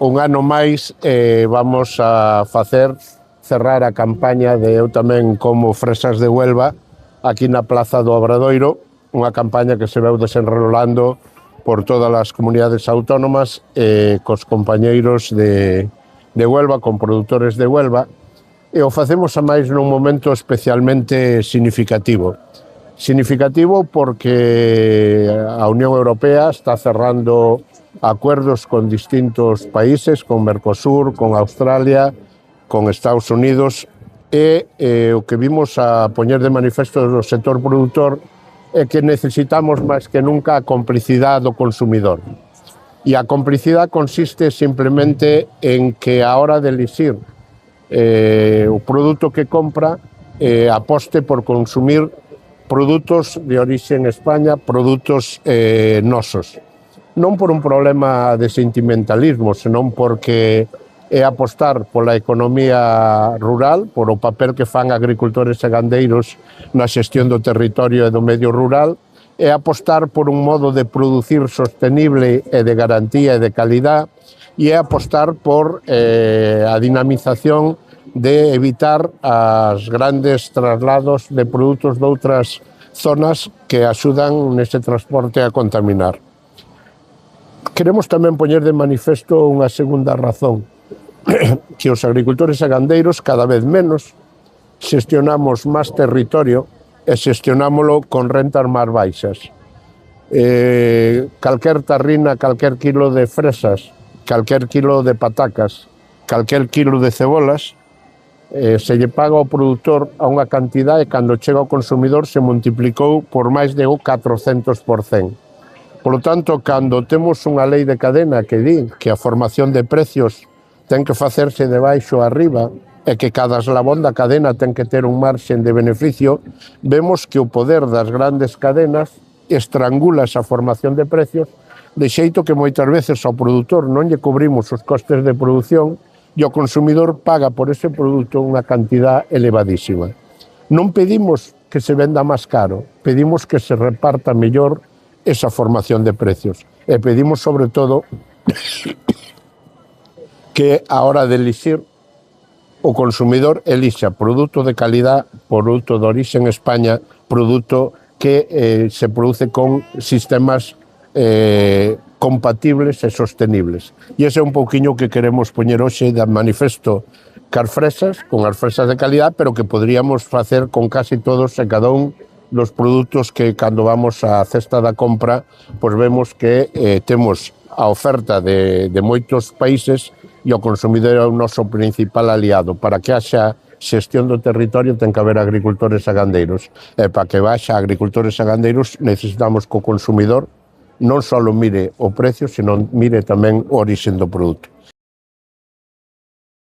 un ano máis vamos a cerrar a campaña de Eu tamén como fresas de Huelva aquí na Plaza do Obradoiro, unha campaña que se veu desenrolando por todas as comunidades autónomas cos compañeiros de Huelva, con produtores de Huelva, e o facemos a máis nun momento especialmente significativo. Significativo porque a Unión Europea está cerrando acuerdos con distintos países, con Mercosur, con Australia, con Estados Unidos, e o que vimos a poñer de manifesto do sector produtor é que necesitamos máis que nunca a complicidade do consumidor. E a complicidade consiste simplemente en que a hora de elixir o produto que compra aposte por consumir produtos de orixe en España, produtos nosos. Non por un problema de sentimentalismo, senón porque é apostar pola economía rural, por o papel que fan agricultores e gandeiros na xestión do territorio e do medio rural, é apostar por un modo de producir sostenible e de garantía e de calidad, e é apostar por a dinamización de evitar as grandes traslados de produtos de outras zonas que axudan nese transporte a contaminar. Queremos tamén poñer de manifesto unha segunda razón, que os agricultores e gandeiros cada vez menos xestionamos máis territorio e xestionámolo con rentas máis baixas. Calquer tarrina, calquer kilo de fresas, calquer kilo de patacas, calquer kilo de cebolas, se lle paga ao produtor a unha cantidade e cando chega ao consumidor se multiplicou por máis de 400%. Por lo tanto, cando temos unha lei de cadena que di que a formación de precios ten que facerse de baixo a arriba e que cada eslabón da cadena ten que ter un marxen de beneficio, vemos que o poder das grandes cadenas estrangula esa formación de precios de xeito que moitas veces ao produtor non lle cubrimos os costes de produción e o consumidor paga por ese produto unha cantidad elevadísima. Non pedimos que se venda máis caro, pedimos que se reparta mellor esa formación de precios. E pedimos, sobre todo, que a hora de elixir o consumidor elixa produto de calidad, produto de orixe en España, produto que se produce con sistemas compatibles e sostenibles. E ese é un pouquiño que queremos poñer hoxe de manifesto cas fresas, con as fresas de calidad, pero que podríamos facer con casi todos e cada un dos produtos que cando vamos á cesta da compra, pois vemos que temos a oferta de moitos países e o consumidor é o noso principal aliado. Para que haxa xestión do territorio ten que haber agricultores e gandeiros. E para que haxa agricultores e gandeiros necesitamos que o consumidor non só mire o precio, senón mire tamén o orixe do produto.